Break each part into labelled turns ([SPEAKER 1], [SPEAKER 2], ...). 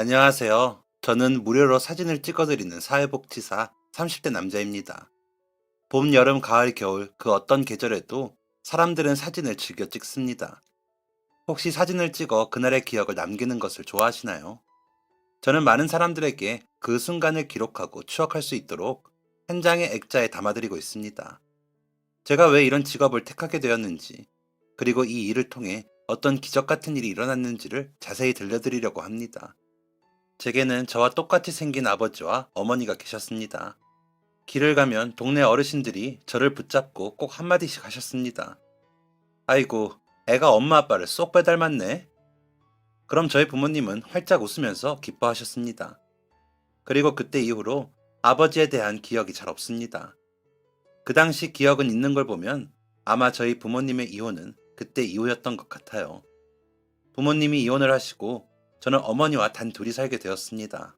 [SPEAKER 1] 안녕하세요. 저는 무료로 사진을 찍어드리는 사회복지사 30대 남자입니다. 봄, 여름, 가을, 겨울 그 어떤 계절에도 사람들은 사진을 즐겨 찍습니다. 혹시 사진을 찍어 그날의 기억을 남기는 것을 좋아하시나요? 저는 많은 사람들에게 그 순간을 기록하고 추억할 수 있도록 한 장의 액자에 담아드리고 있습니다. 제가 왜 이런 직업을 택하게 되었는지, 그리고 이 일을 통해 어떤 기적 같은 일이 일어났는지를 자세히 들려드리려고 합니다. 제게는 저와 똑같이 생긴 아버지와 어머니가 계셨습니다. 길을 가면 동네 어르신들이 저를 붙잡고 꼭 한마디씩 하셨습니다. 아이고, 애가 엄마 아빠를 쏙 빼닮았네. 그럼 저희 부모님은 활짝 웃으면서 기뻐하셨습니다. 그리고 그때 이후로 아버지에 대한 기억이 잘 없습니다. 그 당시 기억은 있는 걸 보면 아마 저희 부모님의 이혼은 그때 이후였던 것 같아요. 부모님이 이혼을 하시고 저는 어머니와 단 둘이 살게 되었습니다.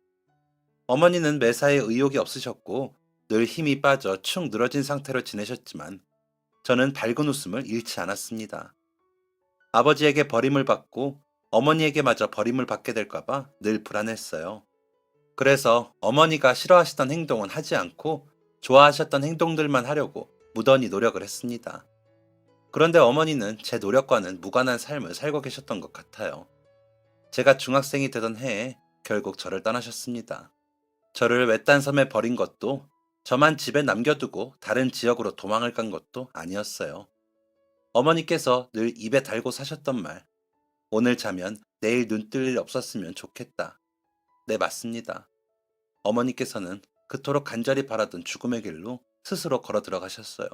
[SPEAKER 1] 어머니는 매사에 의욕이 없으셨고 늘 힘이 빠져 축 늘어진 상태로 지내셨지만 저는 밝은 웃음을 잃지 않았습니다. 아버지에게 버림을 받고 어머니에게마저 버림을 받게 될까봐 늘 불안했어요. 그래서 어머니가 싫어하시던 행동은 하지 않고 좋아하셨던 행동들만 하려고 무던히 노력을 했습니다. 그런데 어머니는 제 노력과는 무관한 삶을 살고 계셨던 것 같아요. 제가 중학생이 되던 해에 결국 저를 떠나셨습니다. 저를 외딴 섬에 버린 것도 저만 집에 남겨두고 다른 지역으로 도망을 간 것도 아니었어요. 어머니께서 늘 입에 달고 사셨던 말, 오늘 자면 내일 눈 뜰 일 없었으면 좋겠다. 네, 맞습니다. 어머니께서는 그토록 간절히 바라던 죽음의 길로 스스로 걸어 들어가셨어요.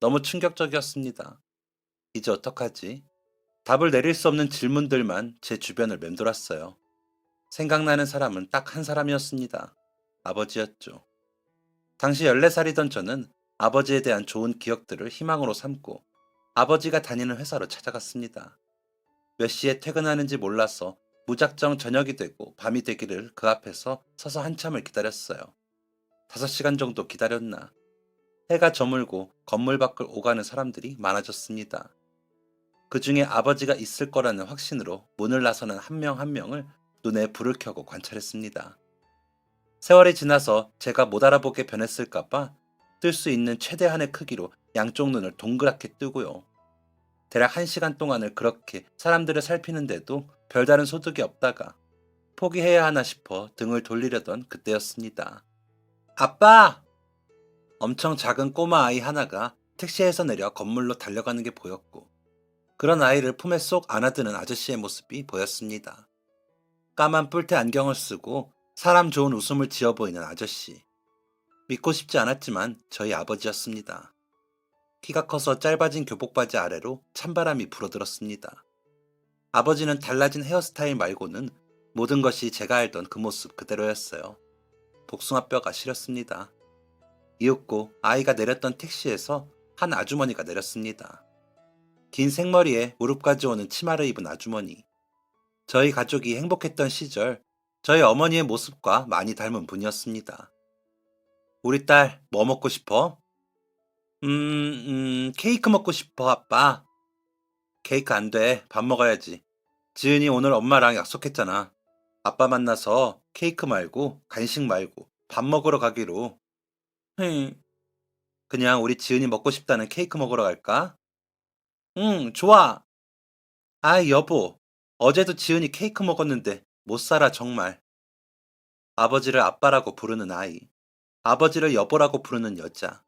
[SPEAKER 1] 너무 충격적이었습니다. 이제 어떡하지? 답을 내릴 수 없는 질문들만 제 주변을 맴돌았어요. 생각나는 사람은 딱 한 사람이었습니다. 아버지였죠. 당시 14살이던 저는 아버지에 대한 좋은 기억들을 희망으로 삼고 아버지가 다니는 회사로 찾아갔습니다. 몇 시에 퇴근하는지 몰라서 무작정 저녁이 되고 밤이 되기를 그 앞에서 서서 한참을 기다렸어요. 5시간 정도 기다렸나. 해가 저물고 건물 밖을 오가는 사람들이 많아졌습니다. 그 중에 아버지가 있을 거라는 확신으로 문을 나서는 한 명 한 명을 눈에 불을 켜고 관찰했습니다. 세월이 지나서 제가 못 알아보게 변했을까봐 뜰 수 있는 최대한의 크기로 양쪽 눈을 동그랗게 뜨고요. 대략 1시간 동안을 그렇게 사람들을 살피는데도 별다른 소득이 없다가 포기해야 하나 싶어 등을 돌리려던 그때였습니다. 아빠! 엄청 작은 꼬마 아이 하나가 택시에서 내려 건물로 달려가는 게 보였고 그런 아이를 품에 쏙 안아드는 아저씨의 모습이 보였습니다. 까만 뿔테 안경을 쓰고 사람 좋은 웃음을 지어 보이는 아저씨. 믿고 싶지 않았지만 저희 아버지였습니다. 키가 커서 짧아진 교복 바지 아래로 찬바람이 불어들었습니다. 아버지는 달라진 헤어스타일 말고는 모든 것이 제가 알던 그 모습 그대로였어요. 복숭아뼈가 시렸습니다. 이윽고 아이가 내렸던 택시에서 한 아주머니가 내렸습니다. 긴 생머리에 무릎까지 오는 치마를 입은 아주머니. 저희 가족이 행복했던 시절 저희 어머니의 모습과 많이 닮은 분이었습니다. 우리 딸 뭐 먹고 싶어? 케이크 먹고 싶어, 아빠. 케이크 안 돼. 밥 먹어야지. 지은이 오늘 엄마랑 약속했잖아. 아빠 만나서 케이크 말고 간식 말고 밥 먹으러 가기로. 흠, 그냥 우리 지은이 먹고 싶다는 케이크 먹으러 갈까? 응, 좋아. 아, 여보. 어제도 지은이 케이크 먹었는데 못 살아, 정말. 아버지를 아빠라고 부르는 아이, 아버지를 여보라고 부르는 여자.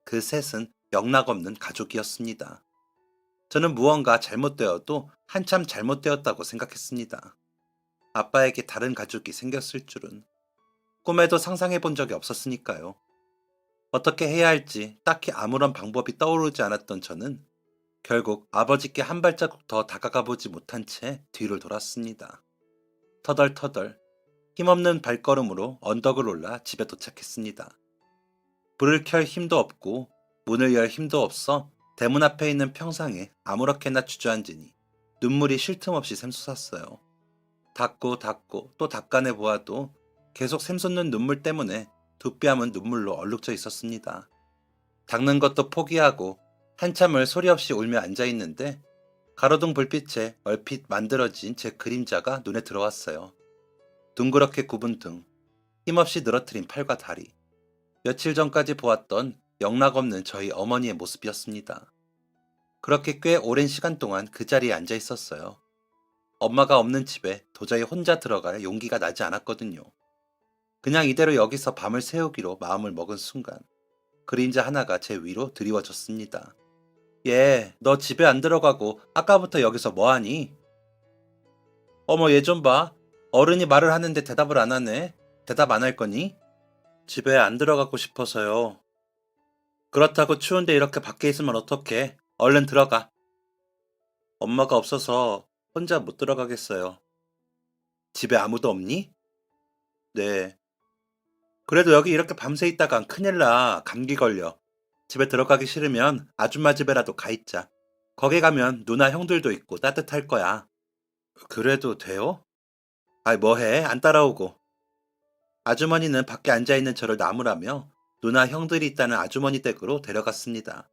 [SPEAKER 1] 그 셋은 영락없는 가족이었습니다. 저는 무언가 잘못되어도 한참 잘못되었다고 생각했습니다. 아빠에게 다른 가족이 생겼을 줄은 꿈에도 상상해 본 적이 없었으니까요. 어떻게 해야 할지 딱히 아무런 방법이 떠오르지 않았던 저는 결국 아버지께 한 발자국 더 다가가 보지 못한 채 뒤를 돌았습니다. 터덜터덜 힘없는 발걸음으로 언덕을 올라 집에 도착했습니다. 불을 켤 힘도 없고 문을 열 힘도 없어 대문 앞에 있는 평상에 아무렇게나 주저앉으니 눈물이 쉴 틈 없이 샘솟았어요. 닦고 또 닦아내 보아도 계속 샘솟는 눈물 때문에 두 뺨은 눈물로 얼룩져 있었습니다. 닦는 것도 포기하고 한참을 소리 없이 울며 앉아 있는데 가로등 불빛에 얼핏 만들어진 제 그림자가 눈에 들어왔어요. 둥그렇게 굽은 등, 힘없이 늘어뜨린 팔과 다리. 며칠 전까지 보았던 영락없는 저희 어머니의 모습이었습니다. 그렇게 꽤 오랜 시간 동안 그 자리에 앉아 있었어요. 엄마가 없는 집에 도저히 혼자 들어갈 용기가 나지 않았거든요. 그냥 이대로 여기서 밤을 새우기로 마음을 먹은 순간, 그림자 하나가 제 위로 드리워졌습니다. 얘, 너 집에 안 들어가고 아까부터 여기서 뭐하니? 어머, 얘 좀 봐. 어른이 말을 하는데 대답을 안 하네. 대답 안 할 거니? 집에 안 들어가고 싶어서요. 그렇다고 추운데 이렇게 밖에 있으면 어떡해. 얼른 들어가. 엄마가 없어서 혼자 못 들어가겠어요. 집에 아무도 없니? 네. 그래도 여기 이렇게 밤새 있다간 큰일 나. 감기 걸려. 집에 들어가기 싫으면 아줌마 집에라도 가 있자. 거기 가면 누나 형들도 있고 따뜻할 거야. 그래도 돼요? 아이, 뭐해? 안 따라오고. 아주머니는 밖에 앉아있는 저를 나무라며 누나 형들이 있다는 아주머니 댁으로 데려갔습니다.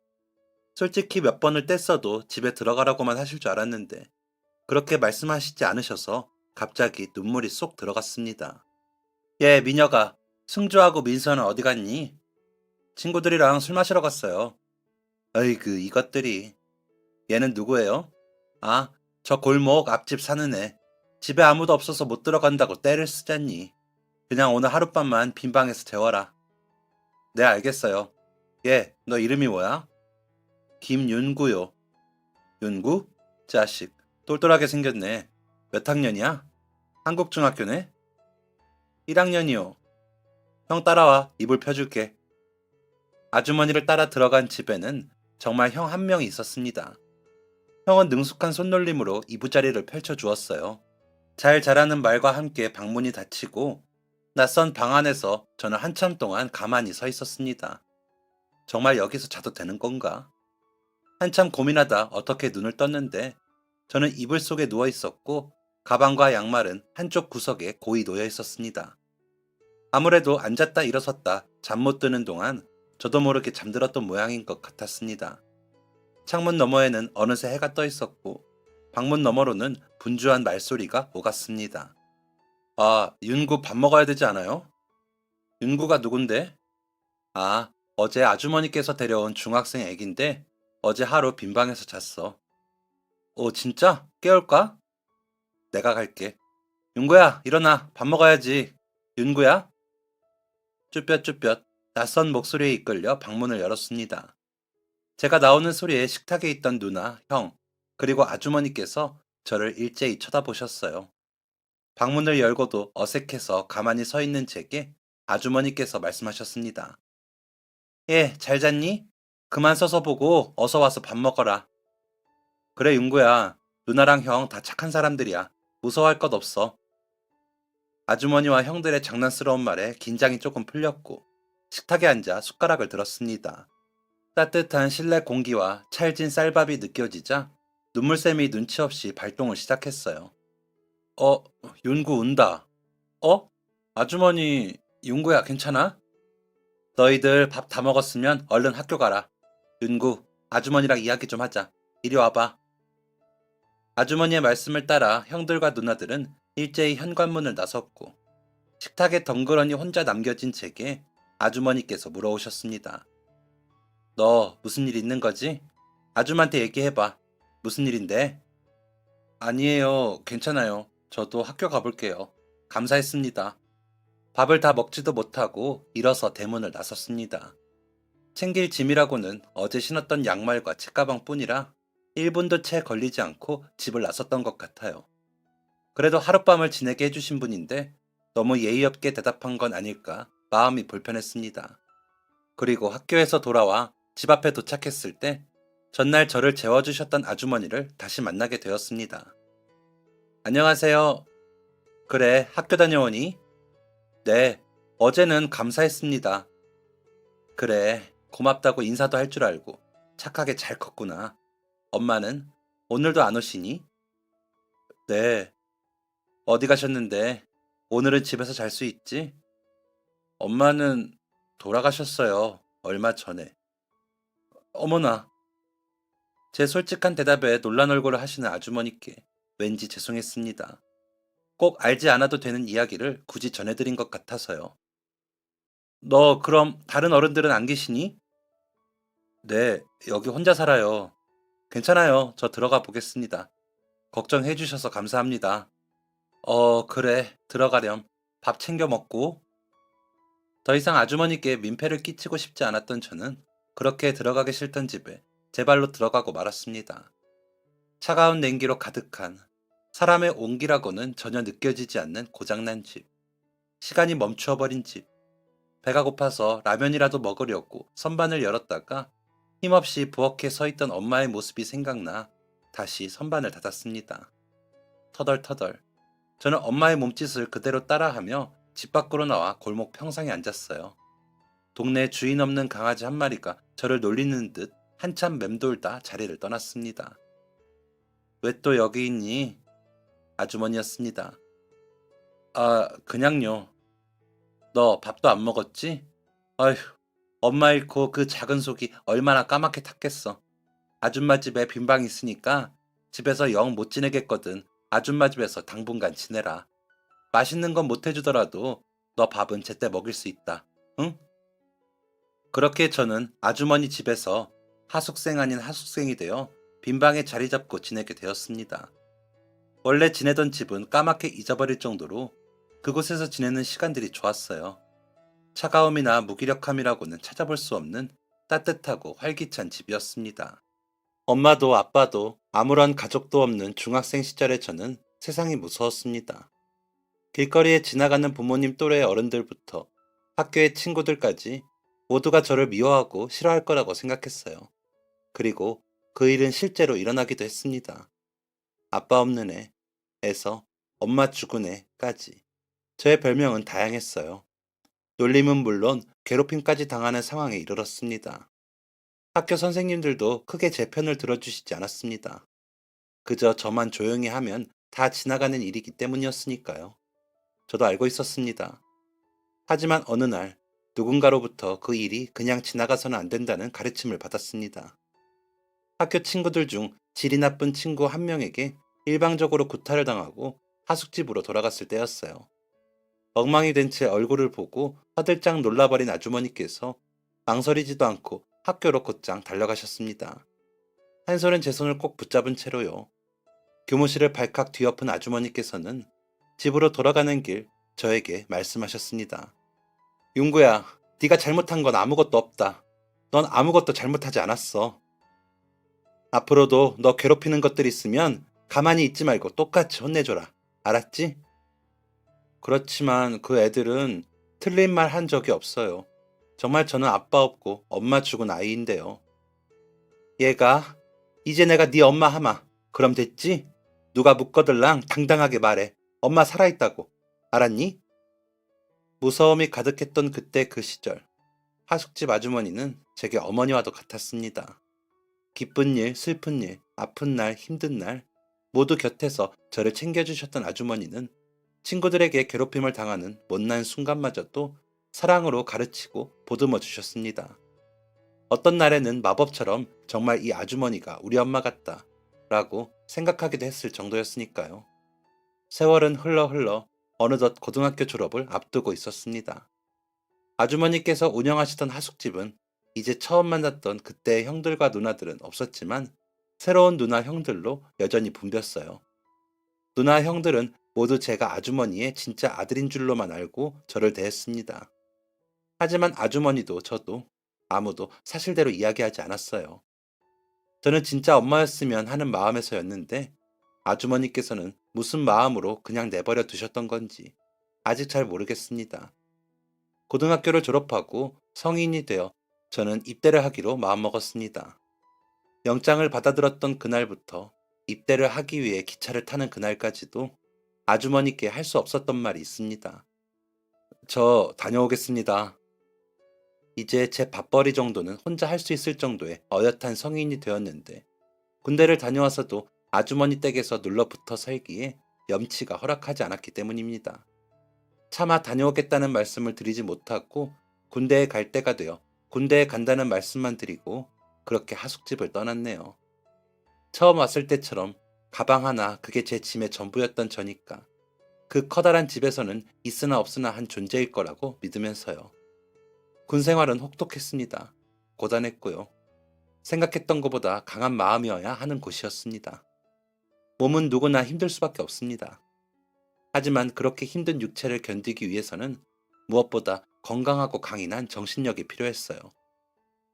[SPEAKER 1] 솔직히 몇 번을 뗐어도 집에 들어가라고만 하실 줄 알았는데 그렇게 말씀하시지 않으셔서 갑자기 눈물이 쏙 들어갔습니다. 예, 민혁아. 승주하고 민서는 어디 갔니? 친구들이랑 술 마시러 갔어요. 어이그, 이것들이. 얘는 누구예요? 아, 저 골목 앞집 사는 애. 집에 아무도 없어서 못 들어간다고 떼를 쓰잖니. 그냥 오늘 하룻밤만 빈 방에서 재워라. 네, 알겠어요. 얘, 너 이름이 뭐야? 김윤구요. 윤구? 자식, 똘똘하게 생겼네. 몇 학년이야? 한국 중학교네? 1학년이요. 형 따라와, 이불 펴줄게. 아주머니를 따라 들어간 집에는 정말 형 한 명이 있었습니다. 형은 능숙한 손놀림으로 이부자리를 펼쳐주었어요. 잘 자라는 말과 함께 방문이 닫히고 낯선 방 안에서 저는 한참 동안 가만히 서 있었습니다. 정말 여기서 자도 되는 건가? 한참 고민하다 어떻게 눈을 떴는데 저는 이불 속에 누워 있었고 가방과 양말은 한쪽 구석에 고이 놓여 있었습니다. 아무래도 앉았다 일어섰다 잠 못 드는 동안 저도 모르게 잠들었던 모양인 것 같았습니다. 창문 너머에는 어느새 해가 떠 있었고 방문 너머로는 분주한 말소리가 오갔습니다. 아, 윤구 밥 먹어야 되지 않아요? 윤구가 누군데? 아, 어제 아주머니께서 데려온 중학생 애긴데 어제 하루 빈방에서 잤어. 오, 진짜? 깨울까? 내가 갈게. 윤구야, 일어나. 밥 먹어야지. 윤구야? 쭈뼛쭈뼛 낯선 목소리에 이끌려 방문을 열었습니다. 제가 나오는 소리에 식탁에 있던 누나, 형, 그리고 아주머니께서 저를 일제히 쳐다보셨어요. 방문을 열고도 어색해서 가만히 서 있는 제게 아주머니께서 말씀하셨습니다. 예, 잘 잤니? 그만 서서 보고 어서 와서 밥 먹어라. 그래, 윤구야. 누나랑 형 다 착한 사람들이야. 무서워할 것 없어. 아주머니와 형들의 장난스러운 말에 긴장이 조금 풀렸고 식탁에 앉아 숟가락을 들었습니다. 따뜻한 실내 공기와 찰진 쌀밥이 느껴지자 눈물샘이 눈치 없이 발동을 시작했어요. 어, 윤구 운다. 어? 아주머니, 윤구야, 괜찮아? 너희들 밥 다 먹었으면 얼른 학교 가라. 윤구, 아주머니랑 이야기 좀 하자. 이리 와봐. 아주머니의 말씀을 따라 형들과 누나들은 일제히 현관문을 나섰고 식탁에 덩그러니 혼자 남겨진 제게 아주머니께서 물어오셨습니다. 너 무슨 일 있는 거지? 아줌마한테 얘기해봐. 무슨 일인데? 아니에요. 괜찮아요. 저도 학교 가볼게요. 감사했습니다. 밥을 다 먹지도 못하고 일어서 대문을 나섰습니다. 챙길 짐이라고는 어제 신었던 양말과 책가방 뿐이라 1분도 채 걸리지 않고 집을 나섰던 것 같아요. 그래도 하룻밤을 지내게 해주신 분인데 너무 예의 없게 대답한 건 아닐까 마음이 불편했습니다. 그리고 학교에서 돌아와 집 앞에 도착했을 때 전날 저를 재워주셨던 아주머니를 다시 만나게 되었습니다. 안녕하세요. 그래, 학교 다녀오니? 네, 어제는 감사했습니다. 그래, 고맙다고 인사도 할 줄 알고 착하게 잘 컸구나. 엄마는 오늘도 안 오시니? 네, 어디 가셨는데 오늘은 집에서 잘 수 있지? 엄마는 돌아가셨어요. 얼마 전에. 어머나, 제 솔직한 대답에 놀란 얼굴을 하시는 아주머니께 왠지 죄송했습니다. 꼭 알지 않아도 되는 이야기를 굳이 전해드린 것 같아서요. 너 그럼 다른 어른들은 안 계시니? 네, 여기 혼자 살아요. 괜찮아요. 저 들어가 보겠습니다. 걱정해 주셔서 감사합니다. 그래. 들어가렴. 밥 챙겨 먹고. 더 이상 아주머니께 민폐를 끼치고 싶지 않았던 저는 그렇게 들어가기 싫던 집에 제 발로 들어가고 말았습니다. 차가운 냉기로 가득한 사람의 온기라고는 전혀 느껴지지 않는 고장난 집. 시간이 멈추어버린 집. 배가 고파서 라면이라도 먹으려고 선반을 열었다가 힘없이 부엌에 서 있던 엄마의 모습이 생각나 다시 선반을 닫았습니다. 터덜터덜. 저는 엄마의 몸짓을 그대로 따라하며 집 밖으로 나와 골목 평상에 앉았어요. 동네 주인 없는 강아지 한 마리가 저를 놀리는 듯 한참 맴돌다 자리를 떠났습니다. 왜 또 여기 있니? 아주머니였습니다. 아, 그냥요. 너 밥도 안 먹었지? 아휴, 엄마 잃고 그 작은 속이 얼마나 까맣게 탔겠어. 아줌마 집에 빈방 있으니까 집에서 영 못 지내겠거든. 아줌마 집에서 당분간 지내라. 맛있는 건 못 해주더라도 너 밥은 제때 먹일 수 있다. 응? 그렇게 저는 아주머니 집에서 하숙생 아닌 하숙생이 되어 빈방에 자리 잡고 지내게 되었습니다. 원래 지내던 집은 까맣게 잊어버릴 정도로 그곳에서 지내는 시간들이 좋았어요. 차가움이나 무기력함이라고는 찾아볼 수 없는 따뜻하고 활기찬 집이었습니다. 엄마도 아빠도 아무런 가족도 없는 중학생 시절의 저는 세상이 무서웠습니다. 길거리에 지나가는 부모님 또래의 어른들부터 학교의 친구들까지 모두가 저를 미워하고 싫어할 거라고 생각했어요. 그리고 그 일은 실제로 일어나기도 했습니다. 아빠 없는 애에서 엄마 죽은 애까지. 저의 별명은 다양했어요. 놀림은 물론 괴롭힘까지 당하는 상황에 이르렀습니다. 학교 선생님들도 크게 제 편을 들어주시지 않았습니다. 그저 저만 조용히 하면 다 지나가는 일이기 때문이었으니까요. 저도 알고 있었습니다. 하지만 어느 날 누군가로부터 그 일이 그냥 지나가서는 안 된다는 가르침을 받았습니다. 학교 친구들 중 질이 나쁜 친구 한 명에게 일방적으로 구타를 당하고 하숙집으로 돌아갔을 때였어요. 엉망이 된 채 얼굴을 보고 화들짝 놀라버린 아주머니께서 망설이지도 않고 학교로 곧장 달려가셨습니다. 한 손은 제 손을 꼭 붙잡은 채로요. 교무실을 발칵 뒤엎은 아주머니께서는 집으로 돌아가는 길 저에게 말씀하셨습니다. 윤구야, 네가 잘못한 건 아무것도 없다. 넌 아무것도 잘못하지 않았어. 앞으로도 너 괴롭히는 것들 있으면 가만히 있지 말고 똑같이 혼내줘라. 알았지? 그렇지만 그 애들은 틀린 말 한 적이 없어요. 정말 저는 아빠 없고 엄마 죽은 아이인데요. 얘가 이제 내가 네 엄마 하마. 그럼 됐지? 누가 묻거들랑 당당하게 말해. 엄마 살아있다고. 알았니? 무서움이 가득했던 그때 그 시절. 하숙집 아주머니는 제게 어머니와도 같았습니다. 기쁜 일, 슬픈 일, 아픈 날, 힘든 날 모두 곁에서 저를 챙겨주셨던 아주머니는 친구들에게 괴롭힘을 당하는 못난 순간마저도 사랑으로 가르치고 보듬어 주셨습니다. 어떤 날에는 마법처럼 정말 이 아주머니가 우리 엄마 같다 라고 생각하기도 했을 정도였으니까요. 세월은 흘러 어느덧 고등학교 졸업을 앞두고 있었습니다. 아주머니께서 운영하시던 하숙집은 이제 처음 만났던 그때의 형들과 누나들은 없었지만 새로운 누나 형들로 여전히 붐볐어요. 누나 형들은 모두 제가 아주머니의 진짜 아들인 줄로만 알고 저를 대했습니다. 하지만 아주머니도 저도 아무도 사실대로 이야기하지 않았어요. 저는 진짜 엄마였으면 하는 마음에서였는데 아주머니께서는 무슨 마음으로 그냥 내버려 두셨던 건지 아직 잘 모르겠습니다. 고등학교를 졸업하고 성인이 되어 저는 입대를 하기로 마음먹었습니다. 영장을 받아들었던 그날부터 입대를 하기 위해 기차를 타는 그날까지도 아주머니께 할 수 없었던 말이 있습니다. 저 다녀오겠습니다. 이제 제 밥벌이 정도는 혼자 할 수 있을 정도의 어엿한 성인이 되었는데 군대를 다녀와서도 아주머니 댁에서 눌러붙어 살기에 염치가 허락하지 않았기 때문입니다. 차마 다녀오겠다는 말씀을 드리지 못하고 군대에 갈 때가 되어 군대에 간다는 말씀만 드리고 그렇게 하숙집을 떠났네요. 처음 왔을 때처럼 가방 하나 그게 제 짐의 전부였던 저니까 그 커다란 집에서는 있으나 없으나 한 존재일 거라고 믿으면서요. 군 생활은 혹독했습니다. 고단했고요. 생각했던 것보다 강한 마음이어야 하는 곳이었습니다. 몸은 누구나 힘들 수밖에 없습니다. 하지만 그렇게 힘든 육체를 견디기 위해서는 무엇보다 건강하고 강인한 정신력이 필요했어요.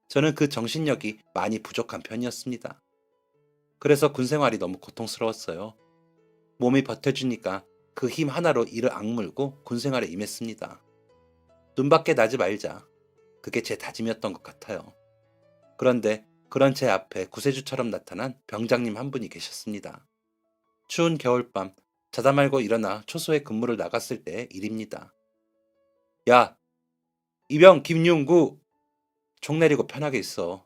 [SPEAKER 1] 저는 그 정신력이 많이 부족한 편이었습니다. 그래서 군 생활이 너무 고통스러웠어요. 몸이 버텨주니까 그 힘 하나로 이를 악물고 군 생활에 임했습니다. 눈밖에 나지 말자. 그게 제 다짐이었던 것 같아요. 그런데 그런 제 앞에 구세주처럼 나타난 병장님 한 분이 계셨습니다. 추운 겨울밤 자다 말고 일어나 초소에 근무를 나갔을 때의 일입니다. 야, 이병 김윤구! 총 내리고 편하게 있어.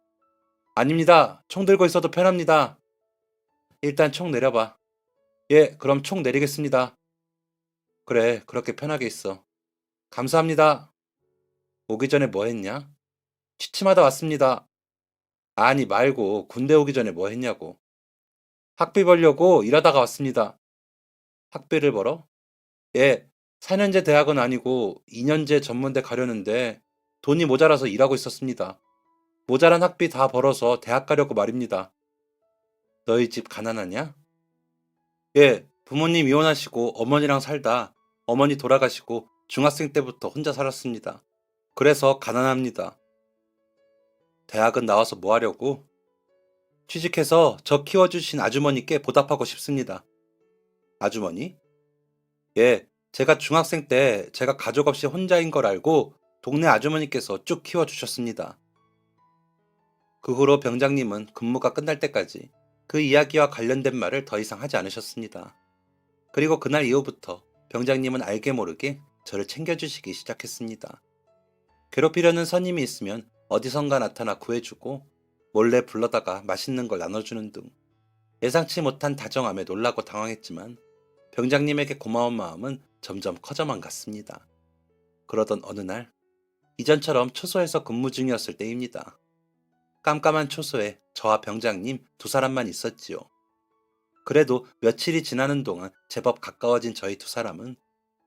[SPEAKER 1] 아닙니다. 총 들고 있어도 편합니다. 일단 총 내려봐. 예, 그럼 총 내리겠습니다. 그래, 그렇게 편하게 있어. 감사합니다. 오기 전에 뭐 했냐? 취침하다 왔습니다. 아니 말고 군대 오기 전에 뭐 했냐고. 학비 벌려고 일하다가 왔습니다. 학비를 벌어? 예, 4년제 대학은 아니고 2년제 전문대 가려는데 돈이 모자라서 일하고 있었습니다. 모자란 학비 다 벌어서 대학 가려고 말입니다. 너희 집 가난하냐? 예, 부모님 이혼하시고 어머니랑 살다 어머니 돌아가시고 중학생 때부터 혼자 살았습니다. 그래서 가난합니다. 대학은 나와서 뭐 하려고? 취직해서 저 키워주신 아주머니께 보답하고 싶습니다. 아주머니? 예, 제가 중학생 때 제가 가족 없이 혼자인 걸 알고 동네 아주머니께서 쭉 키워주셨습니다. 그 후로 병장님은 근무가 끝날 때까지 그 이야기와 관련된 말을 더 이상 하지 않으셨습니다. 그리고 그날 이후부터 병장님은 알게 모르게 저를 챙겨주시기 시작했습니다. 괴롭히려는 선임이 있으면 어디선가 나타나 구해주고 몰래 불러다가 맛있는 걸 나눠주는 등 예상치 못한 다정함에 놀라고 당황했지만 병장님에게 고마운 마음은 점점 커져만 갔습니다. 그러던 어느 날 이전처럼 초소에서 근무 중이었을 때입니다. 깜깜한 초소에 저와 병장님 두 사람만 있었지요. 그래도 며칠이 지나는 동안 제법 가까워진 저희 두 사람은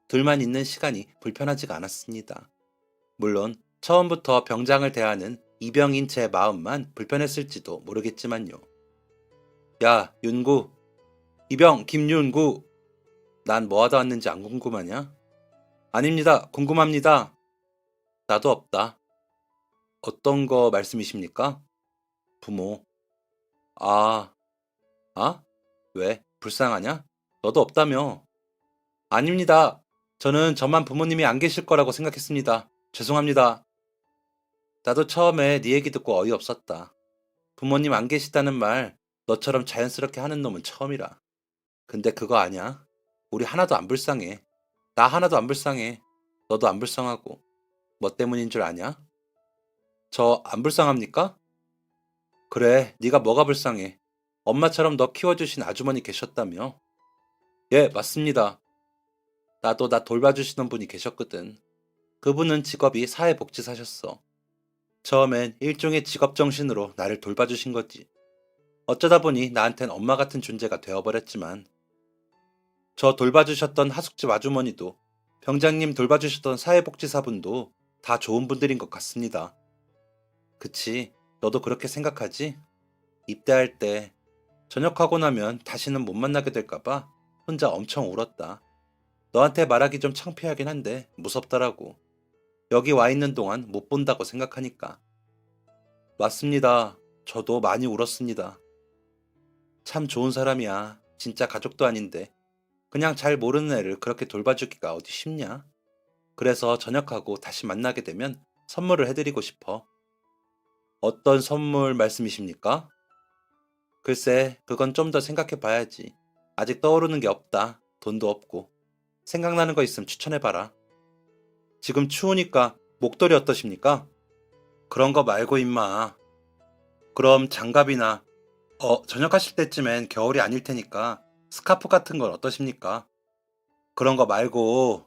[SPEAKER 1] 둘만 있는 시간이 불편하지가 않았습니다. 물론 처음부터 병장을 대하는 이병인 제 마음만 불편했을지도 모르겠지만요. 야, 윤구. 이병 김윤구. 난 뭐 하다 왔는지 안 궁금하냐? 아닙니다. 궁금합니다. 나도 없다. 어떤 거 말씀이십니까? 부모. 아, 아? 왜? 불쌍하냐? 너도 없다며? 아닙니다. 저는 저만 부모님이 안 계실 거라고 생각했습니다. 죄송합니다. 나도 처음에 네 얘기 듣고 어이없었다. 부모님 안 계시다는 말 너처럼 자연스럽게 하는 놈은 처음이라. 근데 그거 아냐? 우리 하나도 안 불쌍해. 나 하나도 안 불쌍해. 너도 안 불쌍하고. 뭐 때문인 줄 아냐? 저 안 불쌍합니까? 그래, 네가 뭐가 불쌍해. 엄마처럼 너 키워주신 아주머니 계셨다며? 예, 맞습니다. 나도 나 돌봐주시던 분이 계셨거든. 그분은 직업이 사회복지사셨어. 처음엔 일종의 직업정신으로 나를 돌봐주신 거지. 어쩌다 보니 나한텐 엄마 같은 존재가 되어버렸지만 저 돌봐주셨던 하숙집 아주머니도 병장님 돌봐주셨던 사회복지사분도 다 좋은 분들인 것 같습니다. 그치, 너도 그렇게 생각하지? 입대할 때 전역하고 나면 다시는 못 만나게 될까봐 혼자 엄청 울었다. 너한테 말하기 좀 창피하긴 한데 무섭더라고. 여기 와 있는 동안 못 본다고 생각하니까. 맞습니다. 저도 많이 울었습니다. 참 좋은 사람이야. 진짜 가족도 아닌데. 그냥 잘 모르는 애를 그렇게 돌봐주기가 어디 쉽냐? 그래서 전역하고 다시 만나게 되면 선물을 해드리고 싶어. 어떤 선물 말씀이십니까? 글쎄, 그건 좀 더 생각해 봐야지. 아직 떠오르는 게 없다. 돈도 없고. 생각나는 거 있으면 추천해봐라. 지금 추우니까 목도리 어떠십니까? 그런 거 말고 임마. 그럼 장갑이나 전역하실 때쯤엔 겨울이 아닐 테니까 스카프 같은 건 어떠십니까? 그런 거 말고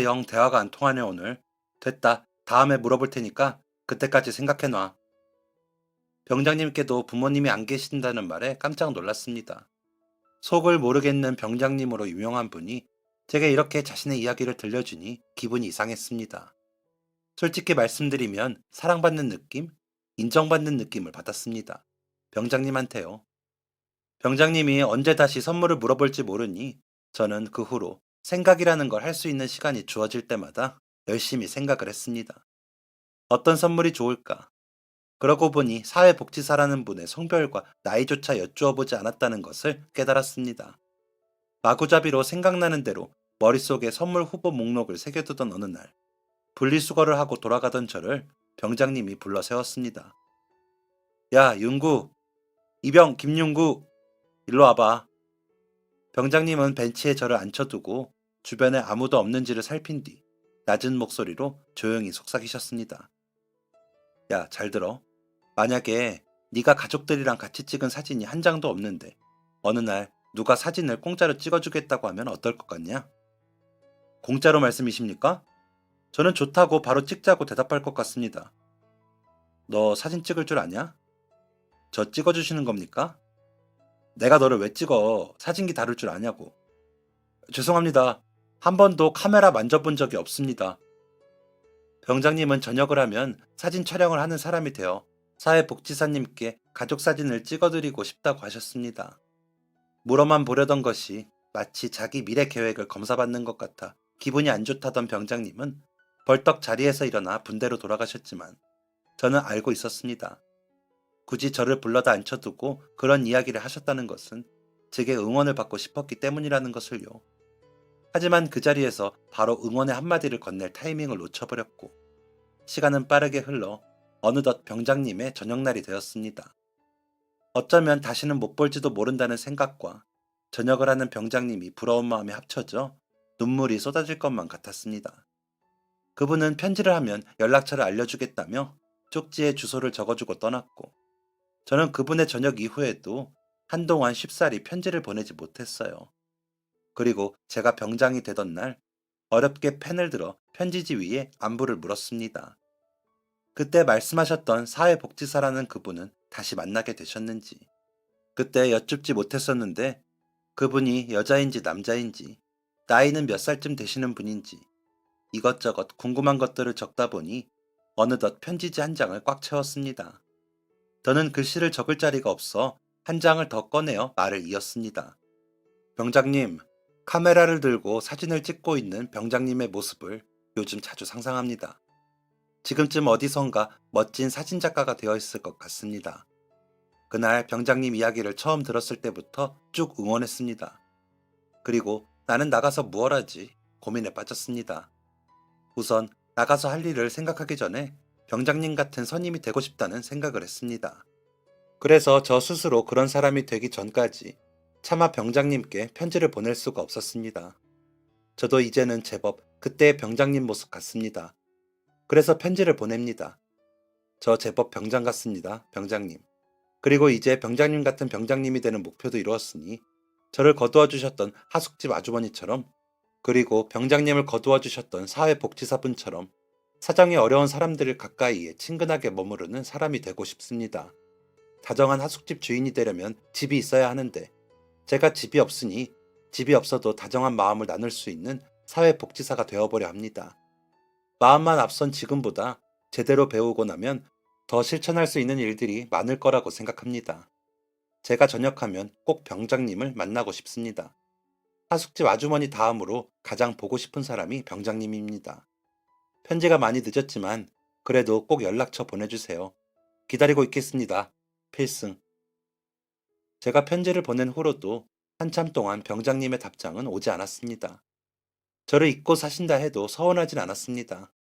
[SPEAKER 1] 영 대화가 안 통하네 오늘. 됐다. 다음에 물어볼 테니까 그때까지 생각해놔. 병장님께도 부모님이 안 계신다는 말에 깜짝 놀랐습니다. 속을 모르겠는 병장님으로 유명한 분이 제가 이렇게 자신의 이야기를 들려주니 기분이 이상했습니다. 솔직히 말씀드리면 사랑받는 느낌, 인정받는 느낌을 받았습니다. 병장님한테요. 병장님이 언제 다시 선물을 물어볼지 모르니 저는 그 후로 생각이라는 걸 할 수 있는 시간이 주어질 때마다 열심히 생각을 했습니다. 어떤 선물이 좋을까? 그러고 보니 사회복지사라는 분의 성별과 나이조차 여쭈어 보지 않았다는 것을 깨달았습니다. 마구잡이로 생각나는 대로 머릿속에 선물 후보 목록을 새겨두던 어느 날, 분리수거를 하고 돌아가던 저를 병장님이 불러 세웠습니다. 야, 윤구, 이병 김윤구, 일로 와봐. 병장님은 벤치에 저를 앉혀두고 주변에 아무도 없는지를 살핀 뒤 낮은 목소리로 조용히 속삭이셨습니다. 야, 잘 들어. 만약에 네가 가족들이랑 같이 찍은 사진이 한 장도 없는데 어느 날 누가 사진을 공짜로 찍어주겠다고 하면 어떨 것 같냐? 공짜로 말씀이십니까? 저는 좋다고 바로 찍자고 대답할 것 같습니다. 너 사진 찍을 줄 아냐? 저 찍어주시는 겁니까? 내가 너를 왜 찍어? 사진기 다룰 줄 아냐고. 죄송합니다. 한 번도 카메라 만져본 적이 없습니다. 병장님은 저녁을 하면 사진 촬영을 하는 사람이 되어 사회복지사님께 가족 사진을 찍어드리고 싶다고 하셨습니다. 물어만 보려던 것이 마치 자기 미래 계획을 검사받는 것 같아 기분이 안 좋다던 병장님은 벌떡 자리에서 일어나 분대로 돌아가셨지만 저는 알고 있었습니다. 굳이 저를 불러다 앉혀두고 그런 이야기를 하셨다는 것은 제게 응원을 받고 싶었기 때문이라는 것을요. 하지만 그 자리에서 바로 응원의 한마디를 건넬 타이밍을 놓쳐버렸고 시간은 빠르게 흘러 어느덧 병장님의 저녁날이 되었습니다. 어쩌면 다시는 못 볼지도 모른다는 생각과 저녁을 하는 병장님이 부러운 마음이 합쳐져 눈물이 쏟아질 것만 같았습니다. 그분은 편지를 하면 연락처를 알려주겠다며 쪽지에 주소를 적어주고 떠났고 저는 그분의 저녁 이후에도 한동안 쉽사리 편지를 보내지 못했어요. 그리고 제가 병장이 되던 날 어렵게 펜을 들어 편지지 위에 안부를 물었습니다. 그때 말씀하셨던 사회복지사라는 그분은 다시 만나게 되셨는지, 그때 여쭙지 못했었는데 그분이 여자인지 남자인지, 나이는 몇 살쯤 되시는 분인지 이것저것 궁금한 것들을 적다 보니 어느덧 편지지 한 장을 꽉 채웠습니다. 저는 글씨를 적을 자리가 없어 한 장을 더 꺼내어 말을 이었습니다. 병장님, 카메라를 들고 사진을 찍고 있는 병장님의 모습을 요즘 자주 상상합니다. 지금쯤 어디선가 멋진 사진작가가 되어 있을 것 같습니다. 그날 병장님 이야기를 처음 들었을 때부터 쭉 응원했습니다. 그리고 나는 나가서 무얼 하지 고민에 빠졌습니다. 우선 나가서 할 일을 생각하기 전에 병장님 같은 선임이 되고 싶다는 생각을 했습니다. 그래서 저 스스로 그런 사람이 되기 전까지 차마 병장님께 편지를 보낼 수가 없었습니다. 저도 이제는 제법 그때의 병장님 모습 같습니다. 그래서 편지를 보냅니다. 저 제법 병장 같습니다, 병장님. 그리고 이제 병장님 같은 병장님이 되는 목표도 이루었으니 저를 거두어 주셨던 하숙집 아주머니처럼, 그리고 병장님을 거두어 주셨던 사회복지사분처럼 사정이 어려운 사람들을 가까이에 친근하게 머무르는 사람이 되고 싶습니다. 다정한 하숙집 주인이 되려면 집이 있어야 하는데 제가 집이 없으니 집이 없어도 다정한 마음을 나눌 수 있는 사회복지사가 되어보려 합니다. 마음만 앞선 지금보다 제대로 배우고 나면 더 실천할 수 있는 일들이 많을 거라고 생각합니다. 제가 전역하면 꼭 병장님을 만나고 싶습니다. 하숙집 아주머니 다음으로 가장 보고 싶은 사람이 병장님입니다. 편지가 많이 늦었지만 그래도 꼭 연락처 보내주세요. 기다리고 있겠습니다. 필승. 제가 편지를 보낸 후로도 한참 동안 병장님의 답장은 오지 않았습니다. 저를 잊고 사신다 해도 서운하진 않았습니다.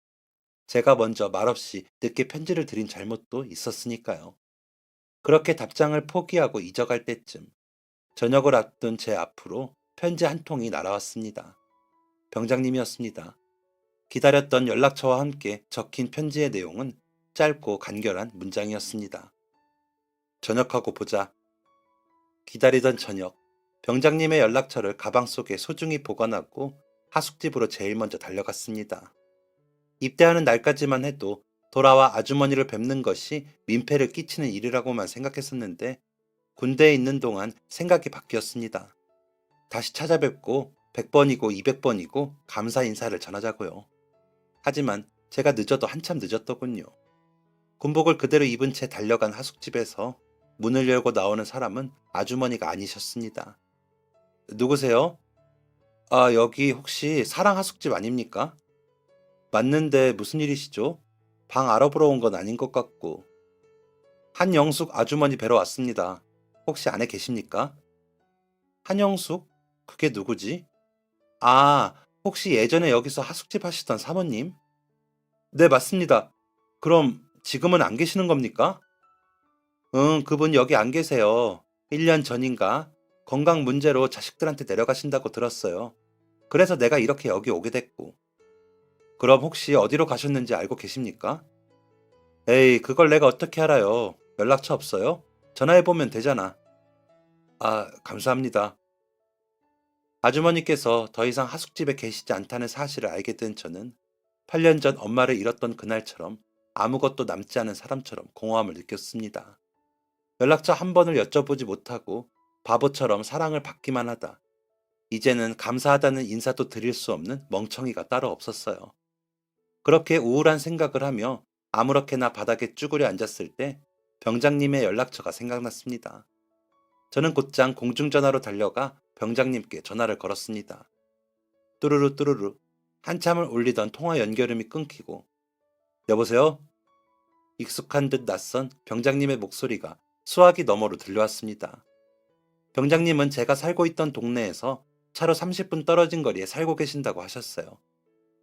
[SPEAKER 1] 제가 먼저 말없이 늦게 편지를 드린 잘못도 있었으니까요. 그렇게 답장을 포기하고 잊어갈 때쯤 저녁을 앞둔 제 앞으로 편지 한 통이 날아왔습니다. 병장님이었습니다. 기다렸던 연락처와 함께 적힌 편지의 내용은 짧고 간결한 문장이었습니다. 저녁하고 보자. 기다리던 저녁, 병장님의 연락처를 가방 속에 소중히 보관하고 하숙집으로 제일 먼저 달려갔습니다. 입대하는 날까지만 해도 돌아와 아주머니를 뵙는 것이 민폐를 끼치는 일이라고만 생각했었는데 군대에 있는 동안 생각이 바뀌었습니다. 다시 찾아뵙고 100번이고 200번이고 감사 인사를 전하자고요. 하지만 제가 늦어도 한참 늦었더군요. 군복을 그대로 입은 채 달려간 하숙집에서 문을 열고 나오는 사람은 아주머니가 아니셨습니다. 누구세요? 아, 여기 혹시 사랑 하숙집 아닙니까? 맞는데 무슨 일이시죠? 방 알아보러 온 건 아닌 것 같고. 한영숙 아주머니 뵈러 왔습니다. 혹시 안에 계십니까? 한영숙? 그게 누구지? 아, 혹시 예전에 여기서 하숙집 하시던 사모님? 네, 맞습니다. 그럼 지금은 안 계시는 겁니까? 응, 그분 여기 안 계세요. 1년 전인가 건강 문제로 자식들한테 내려가신다고 들었어요. 그래서 내가 이렇게 여기 오게 됐고. 그럼 혹시 어디로 가셨는지 알고 계십니까? 에이, 그걸 내가 어떻게 알아요? 연락처 없어요? 전화해보면 되잖아. 아, 감사합니다. 아주머니께서 더 이상 하숙집에 계시지 않다는 사실을 알게 된 저는 8년 전 엄마를 잃었던 그날처럼 아무것도 남지 않은 사람처럼 공허함을 느꼈습니다. 연락처 한 번을 여쭤보지 못하고 바보처럼 사랑을 받기만 하다. 이제는 감사하다는 인사도 드릴 수 없는 멍청이가 따로 없었어요. 그렇게 우울한 생각을 하며 아무렇게나 바닥에 쭈그려 앉았을 때 병장님의 연락처가 생각났습니다. 저는 곧장 공중전화로 달려가 병장님께 전화를 걸었습니다. 뚜루루 뚜루루. 한참을 울리던 통화 연결음이 끊기고 여보세요? 익숙한 듯 낯선 병장님의 목소리가 수화기 너머로 들려왔습니다. 병장님은 제가 살고 있던 동네에서 차로 30분 떨어진 거리에 살고 계신다고 하셨어요.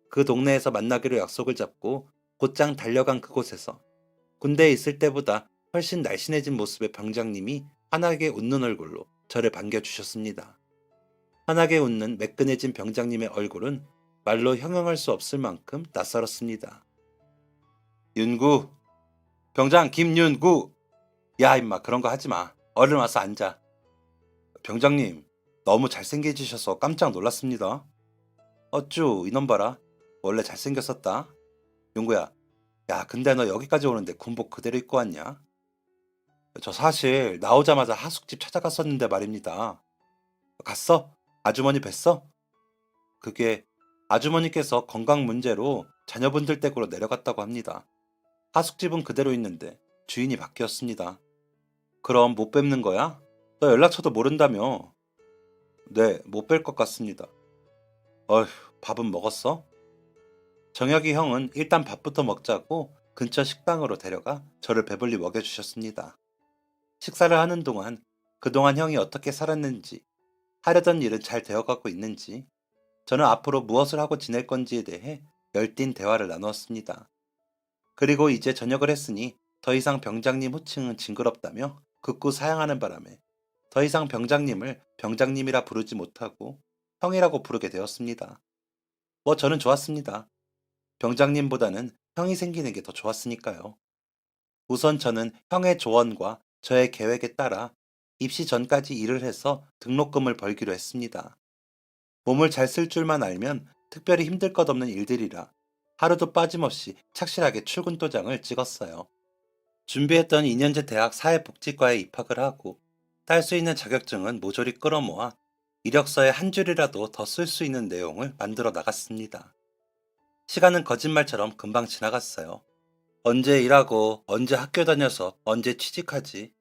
[SPEAKER 1] 그 동네에서 만나기로 약속을 잡고 곧장 달려간 그곳에서 군대에 있을 때보다 훨씬 날씬해진 모습의 병장님이 환하게 웃는 얼굴로 저를 반겨주셨습니다. 환하게 웃는 매끈해진 병장님의 얼굴은 말로 형용할 수 없을 만큼 낯설었습니다. 윤구, 병장 김윤구. 야, 임마, 그런 거 하지 마. 얼른 와서 앉아. 병장님, 너무 잘생겨지셔서 깜짝 놀랐습니다. 어쭈, 이놈 봐라. 원래 잘생겼었다. 윤구야, 야, 근데 너 여기까지 오는데 군복 그대로 입고 왔냐? 저 사실 나오자마자 하숙집 찾아갔었는데 말입니다. 갔어? 아주머니 뵀어? 그게 아주머니께서 건강 문제로 자녀분들 댁으로 내려갔다고 합니다. 하숙집은 그대로 있는데 주인이 바뀌었습니다. 그럼 못 뵙는 거야? 너 연락처도 모른다며? 네, 못 뵐 것 같습니다. 어휴, 밥은 먹었어? 정혁이 형은 일단 밥부터 먹자고 근처 식당으로 데려가 저를 배불리 먹여주셨습니다. 식사를 하는 동안 그동안 형이 어떻게 살았는지, 하려던 일은 잘 되어가고 있는지, 저는 앞으로 무엇을 하고 지낼 건지에 대해 열띤 대화를 나누었습니다. 그리고 이제 전역을 했으니 더 이상 병장님 호칭은 징그럽다며 극구 사양하는 바람에 더 이상 병장님을 병장님이라 부르지 못하고 형이라고 부르게 되었습니다. 뭐 저는 좋았습니다. 병장님보다는 형이 생기는 게 더 좋았으니까요. 우선 저는 형의 조언과 저의 계획에 따라 입시 전까지 일을 해서 등록금을 벌기로 했습니다. 몸을 잘 쓸 줄만 알면 특별히 힘들 것 없는 일들이라 하루도 빠짐없이 착실하게 출근 도장을 찍었어요. 준비했던 2년제 대학 사회복지과에 입학을 하고 딸 수 있는 자격증은 모조리 끌어모아 이력서에 한 줄이라도 더 쓸 수 있는 내용을 만들어 나갔습니다. 시간은 거짓말처럼 금방 지나갔어요. 언제 일하고 언제 학교 다녀서 언제 취직하지?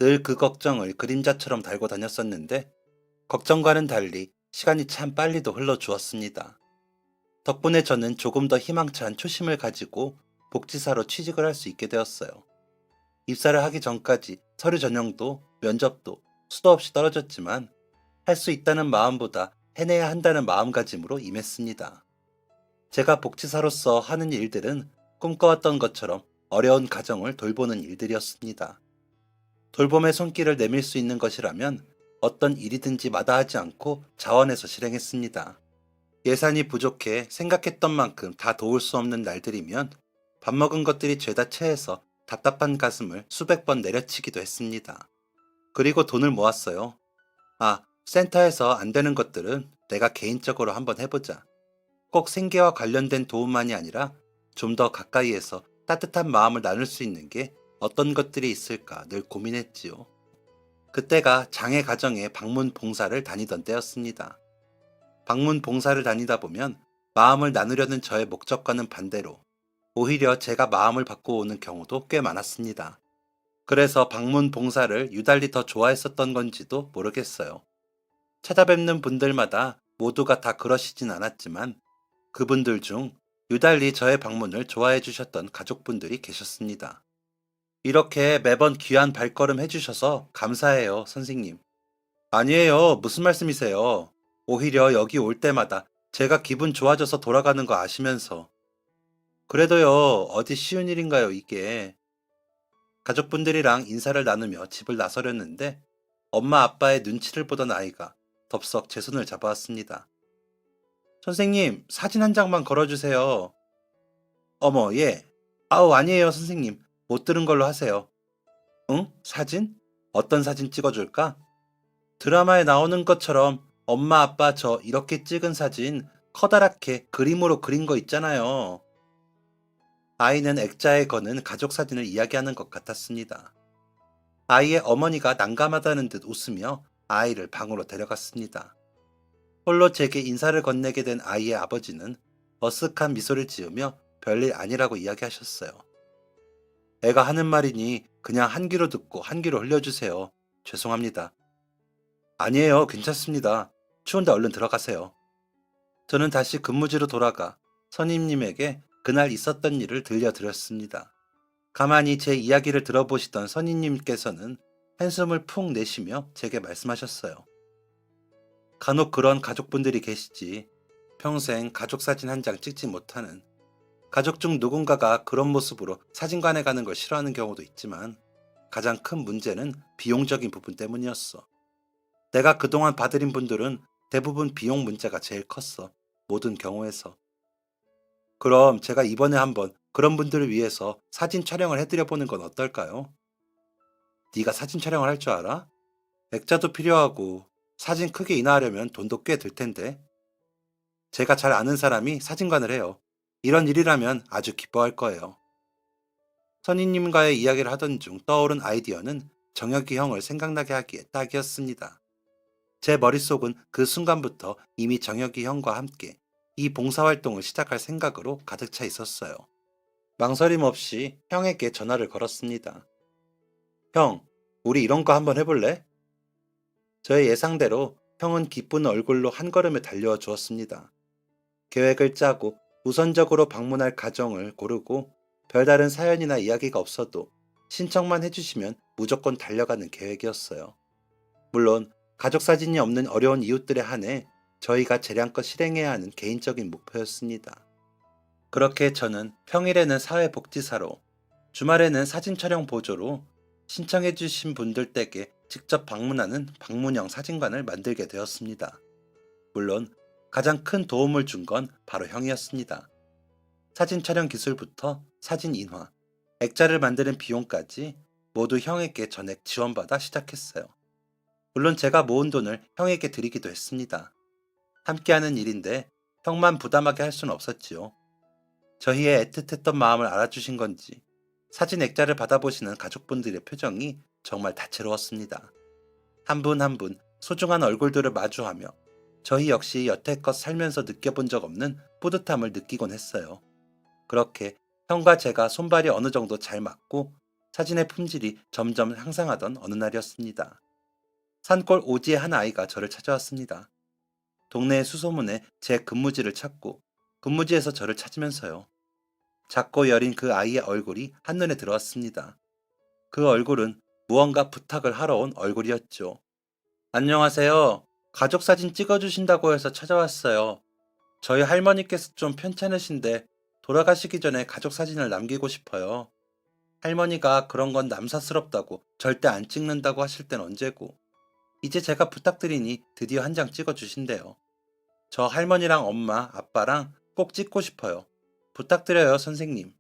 [SPEAKER 1] 늘 그 걱정을 그림자처럼 달고 다녔었는데 걱정과는 달리 시간이 참 빨리도 흘러주었습니다. 덕분에 저는 조금 더 희망찬 초심을 가지고 복지사로 취직을 할 수 있게 되었어요. 입사를 하기 전까지 서류 전형도 면접도 수도 없이 떨어졌지만 할 수 있다는 마음보다 해내야 한다는 마음가짐으로 임했습니다. 제가 복지사로서 하는 일들은 꿈꿔왔던 것처럼 어려운 가정을 돌보는 일들이었습니다. 돌봄의 손길을 내밀 수 있는 것이라면 어떤 일이든지 마다하지 않고 자원해서 실행했습니다. 예산이 부족해 생각했던 만큼 다 도울 수 없는 날들이면 밥 먹은 것들이 죄다 체해서 답답한 가슴을 수백 번 내려치기도 했습니다. 그리고 돈을 모았어요. 아, 센터에서 안 되는 것들은 내가 개인적으로 한번 해보자. 꼭 생계와 관련된 도움만이 아니라 좀 더 가까이에서 따뜻한 마음을 나눌 수 있는 게 어떤 것들이 있을까 늘 고민했지요. 그때가 장애 가정의 방문 봉사를 다니던 때였습니다. 방문 봉사를 다니다 보면 마음을 나누려는 저의 목적과는 반대로 오히려 제가 마음을 바꾸어오는 경우도 꽤 많았습니다. 그래서 방문 봉사를 유달리 더 좋아했었던 건지도 모르겠어요. 찾아뵙는 분들마다 모두가 다 그러시진 않았지만 그분들 중 유달리 저의 방문을 좋아해 주셨던 가족분들이 계셨습니다. 이렇게 매번 귀한 발걸음 해주셔서 감사해요, 선생님. 아니에요. 무슨 말씀이세요? 오히려 여기 올 때마다 제가 기분 좋아져서 돌아가는 거 아시면서. 그래도요, 어디 쉬운 일인가요, 이게. 가족분들이랑 인사를 나누며 집을 나서려는데 엄마 아빠의 눈치를 보던 아이가 덥석 제 손을 잡아왔습니다. 선생님, 사진 한 장만 걸어주세요. 어머, 예. 아우, 아니에요, 선생님. 못 들은 걸로 하세요. 응? 사진? 어떤 사진 찍어줄까? 드라마에 나오는 것처럼 엄마 아빠 저 이렇게 찍은 사진 커다랗게 그림으로 그린 거 있잖아요. 아이는 액자에 거는 가족 사진을 이야기하는 것 같았습니다. 아이의 어머니가 난감하다는 듯 웃으며 아이를 방으로 데려갔습니다. 홀로 제게 인사를 건네게 된 아이의 아버지는 어색한 미소를 지으며 별일 아니라고 이야기하셨어요. 애가 하는 말이니 그냥 한 귀로 듣고 한 귀로 흘려주세요. 죄송합니다. 아니에요. 괜찮습니다. 추운데 얼른 들어가세요. 저는 다시 근무지로 돌아가 선임님에게 그날 있었던 일을 들려드렸습니다. 가만히 제 이야기를 들어보시던 선임님께서는 한숨을 푹 내쉬며 제게 말씀하셨어요. 간혹 그런 가족분들이 계시지. 평생 가족 사진 한 장 찍지 못하는. 가족 중 누군가가 그런 모습으로 사진관에 가는 걸 싫어하는 경우도 있지만 가장 큰 문제는 비용적인 부분 때문이었어. 내가 그동안 봐드린 분들은 대부분 비용 문제가 제일 컸어. 모든 경우에서. 그럼 제가 이번에 한번 그런 분들을 위해서 사진 촬영을 해드려 보는 건 어떨까요? 네가 사진 촬영을 할 줄 알아? 액자도 필요하고 사진 크게 인화하려면 돈도 꽤 들 텐데. 제가 잘 아는 사람이 사진관을 해요. 이런 일이라면 아주 기뻐할 거예요. 선임님과의 이야기를 하던 중 떠오른 아이디어는 정혁이 형을 생각나게 하기에 딱이었습니다. 제 머릿속은 그 순간부터 이미 정혁이 형과 함께 이 봉사활동을 시작할 생각으로 가득 차 있었어요. 망설임 없이 형에게 전화를 걸었습니다. 형, 우리 이런 거 한번 해볼래? 저의 예상대로 형은 기쁜 얼굴로 한 걸음에 달려와 주었습니다. 계획을 짜고 우선적으로 방문할 가정을 고르고 별다른 사연이나 이야기가 없어도 신청만 해주시면 무조건 달려가는 계획이었어요. 물론 가족 사진이 없는 어려운 이웃들에 한해 저희가 재량껏 실행해야 하는 개인적인 목표였습니다. 그렇게 저는 평일에는 사회복지사로, 주말에는 사진 촬영 보조로 신청해주신 분들 댁에 직접 방문하는 방문형 사진관을 만들게 되었습니다. 물론 가장 큰 도움을 준 건 바로 형이었습니다. 사진 촬영 기술부터 사진 인화, 액자를 만드는 비용까지 모두 형에게 전액 지원받아 시작했어요. 물론 제가 모은 돈을 형에게 드리기도 했습니다. 함께하는 일인데 형만 부담하게 할 수는 없었지요. 저희의 애틋했던 마음을 알아주신 건지 사진 액자를 받아보시는 가족분들의 표정이 정말 다채로웠습니다. 한 분 한 분 소중한 얼굴들을 마주하며 저희 역시 여태껏 살면서 느껴본 적 없는 뿌듯함을 느끼곤 했어요. 그렇게 형과 제가 손발이 어느 정도 잘 맞고 사진의 품질이 점점 향상하던 어느 날이었습니다. 산골 오지의 한 아이가 저를 찾아왔습니다. 동네의 수소문에 제 근무지를 찾고 근무지에서 저를 찾으면서요. 작고 여린 그 아이의 얼굴이 한눈에 들어왔습니다. 그 얼굴은 무언가 부탁을 하러 온 얼굴이었죠. 안녕하세요. 가족 사진 찍어주신다고 해서 찾아왔어요. 저희 할머니께서 좀 편찮으신데 돌아가시기 전에 가족 사진을 남기고 싶어요. 할머니가 그런 건 남사스럽다고 절대 안 찍는다고 하실 땐 언제고. 이제 제가 부탁드리니 드디어 한 장 찍어주신대요. 저 할머니랑 엄마, 아빠랑 꼭 찍고 싶어요. 부탁드려요, 선생님.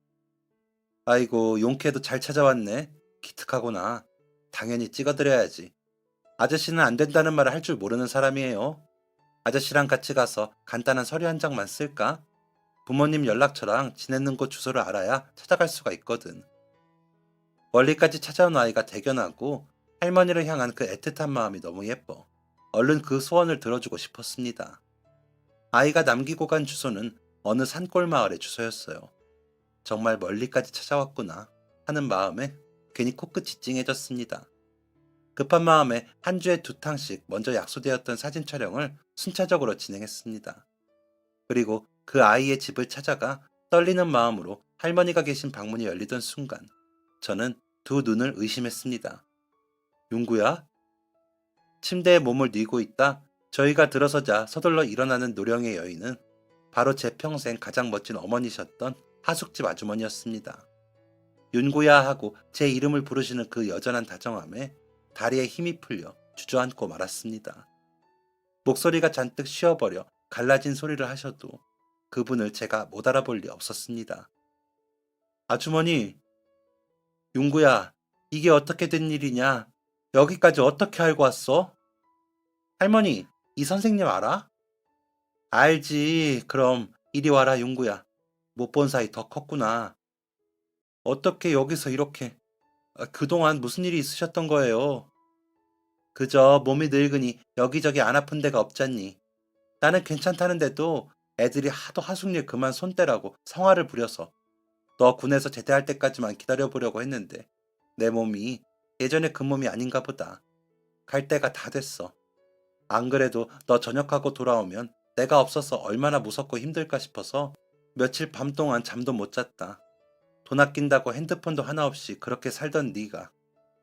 [SPEAKER 1] 아이고, 용케도 잘 찾아왔네. 기특하구나. 당연히 찍어드려야지. 아저씨는 안 된다는 말을 할 줄 모르는 사람이에요. 아저씨랑 같이 가서 간단한 서류 한 장만 쓸까? 부모님 연락처랑 지내는 곳 주소를 알아야 찾아갈 수가 있거든. 멀리까지 찾아온 아이가 대견하고 할머니를 향한 그 애틋한 마음이 너무 예뻐. 얼른 그 소원을 들어주고 싶었습니다. 아이가 남기고 간 주소는 어느 산골 마을의 주소였어요. 정말 멀리까지 찾아왔구나 하는 마음에 괜히 코끝이 찡해졌습니다. 급한 마음에 한 주에 2탕씩 먼저 약속되었던 사진 촬영을 순차적으로 진행했습니다. 그리고 그 아이의 집을 찾아가 떨리는 마음으로 할머니가 계신 방문이 열리던 순간 저는 두 눈을 의심했습니다. 윤구야? 침대에 몸을 뉘고 있다 저희가 들어서자 서둘러 일어나는 노령의 여인은 바로 제 평생 가장 멋진 어머니셨던 하숙집 아주머니였습니다. 윤구야 하고 제 이름을 부르시는 그 여전한 다정함에 다리에 힘이 풀려 주저앉고 말았습니다. 목소리가 잔뜩 쉬어버려 갈라진 소리를 하셔도 그분을 제가 못 알아볼 리 없었습니다. 아주머니, 윤구야, 이게 어떻게 된 일이냐? 여기까지 어떻게 알고 왔어? 할머니, 이 선생님 알아? 알지. 그럼 이리 와라, 윤구야. 못 본 사이 더 컸구나. 어떻게 여기서 이렇게... 그동안 무슨 일이 있으셨던 거예요? 그저 몸이 늙으니 여기저기 안 아픈 데가 없잖니. 나는 괜찮다는데도 애들이 하도 하숙일 그만 손 떼라고 성화를 부려서 너 군에서 제대할 때까지만 기다려보려고 했는데 내 몸이 예전에 그 몸이 아닌가 보다. 갈 때가 다 됐어. 안 그래도 너 전역하고 돌아오면 내가 없어서 얼마나 무섭고 힘들까 싶어서 며칠 밤 동안 잠도 못 잤다. 돈 아낀다고 핸드폰도 하나 없이 그렇게 살던 네가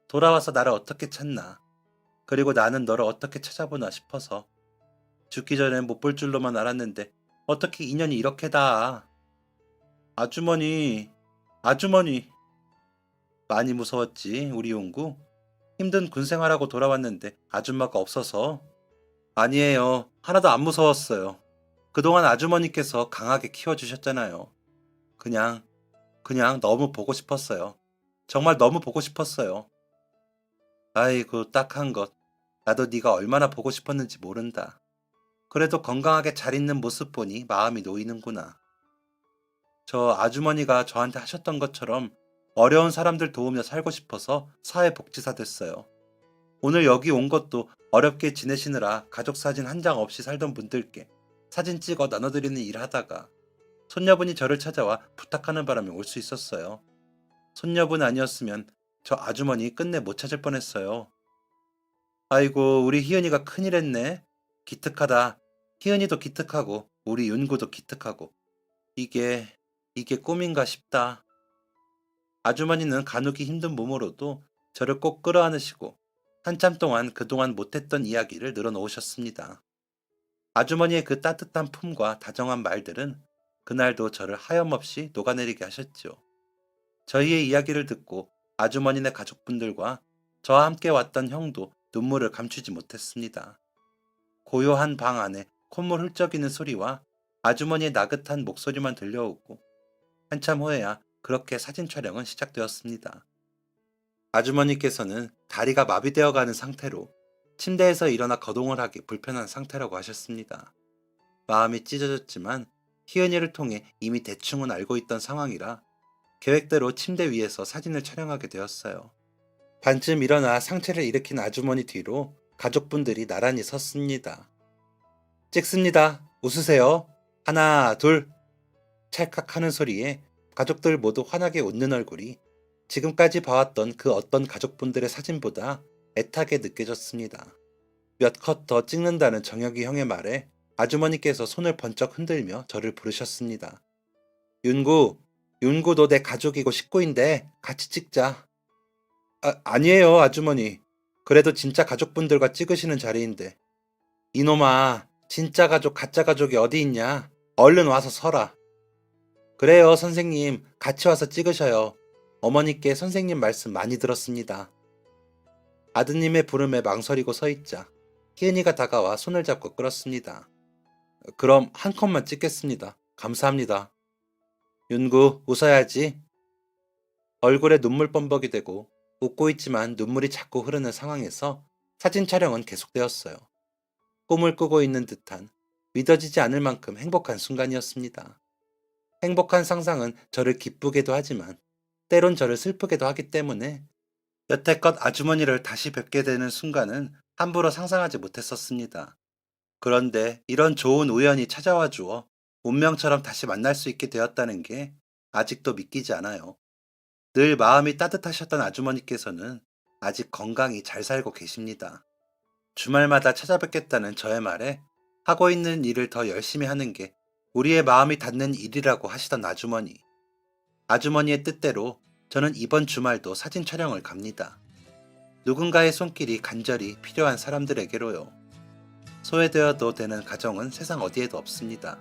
[SPEAKER 1] 돌아와서 나를 어떻게 찾나. 그리고 나는 너를 어떻게 찾아보나 싶어서 죽기 전에 못 볼 줄로만 알았는데 어떻게 인연이 이렇게 다. 아주머니, 아주머니. 많이 무서웠지, 우리 용구. 힘든 군생활하고 돌아왔는데 아줌마가 없어서. 아니에요. 하나도 안 무서웠어요. 그동안 아주머니께서 강하게 키워주셨잖아요. 그냥, 그냥 너무 보고 싶었어요. 정말 너무 보고 싶었어요. 아이고, 딱한 것. 나도 네가 얼마나 보고 싶었는지 모른다. 그래도 건강하게 잘 있는 모습 보니 마음이 놓이는구나. 저 아주머니가 저한테 하셨던 것처럼 어려운 사람들 도우며 살고 싶어서 사회복지사 됐어요. 오늘 여기 온 것도 어렵게 지내시느라 가족 사진 한 장 없이 살던 분들께 사진 찍어 나눠드리는 일 하다가 손녀분이 저를 찾아와 부탁하는 바람에 올 수 있었어요. 손녀분 아니었으면 저 아주머니 끝내 못 찾을 뻔했어요. 아이고, 우리 희은이가 큰일 했네. 기특하다. 희은이도 기특하고 우리 윤구도 기특하고 이게 꿈인가 싶다. 아주머니는 가누기 힘든 몸으로도 저를 꼭 끌어안으시고 한참 동안 그동안 못했던 이야기를 늘어놓으셨습니다. 아주머니의 그 따뜻한 품과 다정한 말들은 그날도 저를 하염없이 녹아내리게 하셨죠. 저희의 이야기를 듣고 아주머니네 가족분들과 저와 함께 왔던 형도 눈물을 감추지 못했습니다. 고요한 방 안에 콧물 훌쩍이는 소리와 아주머니의 나긋한 목소리만 들려오고 한참 후에야 그렇게 사진 촬영은 시작되었습니다. 아주머니께서는 다리가 마비되어 가는 상태로 침대에서 일어나 거동을 하기 불편한 상태라고 하셨습니다. 마음이 찢어졌지만 희은이를 통해 이미 대충은 알고 있던 상황이라 계획대로 침대 위에서 사진을 촬영하게 되었어요. 반쯤 일어나 상체를 일으킨 아주머니 뒤로 가족분들이 나란히 섰습니다. 찍습니다. 웃으세요. 하나, 둘. 찰칵 하는 소리에 가족들 모두 환하게 웃는 얼굴이 지금까지 봐왔던 그 어떤 가족분들의 사진보다 애타게 느껴졌습니다. 몇 컷 더 찍는다는 정혁이 형의 말에 아주머니께서 손을 번쩍 흔들며 저를 부르셨습니다. 윤구, 윤구도 내 가족이고 식구인데 같이 찍자. 아니에요, 아주머니. 그래도 진짜 가족분들과 찍으시는 자리인데. 이놈아, 진짜 가족, 가짜 가족이 어디 있냐? 얼른 와서 서라. 그래요, 선생님. 같이 와서 찍으셔요. 어머니께 선생님 말씀 많이 들었습니다. 아드님의 부름에 망설이고 서 있자 희은이가 다가와 손을 잡고 끌었습니다. 그럼 한 컷만 찍겠습니다. 감사합니다. 윤구, 웃어야지. 얼굴에 눈물 범벅이 되고 웃고 있지만 눈물이 자꾸 흐르는 상황에서 사진 촬영은 계속되었어요. 꿈을 꾸고 있는 듯한 믿어지지 않을 만큼 행복한 순간이었습니다. 행복한 상상은 저를 기쁘게도 하지만 때론 저를 슬프게도 하기 때문에 여태껏 아주머니를 다시 뵙게 되는 순간은 함부로 상상하지 못했었습니다. 그런데 이런 좋은 우연이 찾아와 주어 운명처럼 다시 만날 수 있게 되었다는 게 아직도 믿기지 않아요. 늘 마음이 따뜻하셨던 아주머니께서는 아직 건강히 잘 살고 계십니다. 주말마다 찾아뵙겠다는 저의 말에 하고 있는 일을 더 열심히 하는 게 우리의 마음이 닿는 일이라고 하시던 아주머니. 아주머니의 뜻대로 저는 이번 주말도 사진 촬영을 갑니다. 누군가의 손길이 간절히 필요한 사람들에게로요. 소외되어도 되는 가정은 세상 어디에도 없습니다.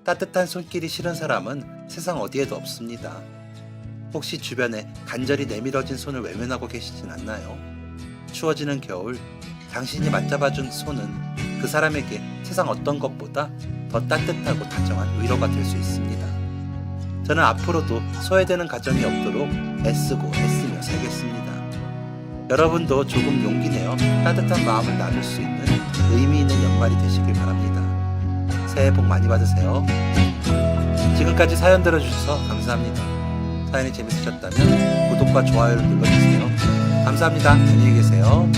[SPEAKER 1] 따뜻한 손길이 싫은 사람은 세상 어디에도 없습니다. 혹시 주변에 간절히 내밀어진 손을 외면하고 계시진 않나요? 추워지는 겨울, 당신이 맞잡아준 손은 그 사람에게 세상 어떤 것보다 더 따뜻하고 다정한 위로가 될 수 있습니다. 저는 앞으로도 소외되는 가정이 없도록 애쓰고 애쓰며 살겠습니다. 여러분도 조금 용기 내어 따뜻한 마음을 나눌 수 있는 의미 있는 연말이 되시길 바랍니다. 새해 복 많이 받으세요. 지금까지 사연 들어주셔서 감사합니다. 사연이 재밌으셨다면 구독과 좋아요를 눌러주세요. 감사합니다. 안녕히 계세요.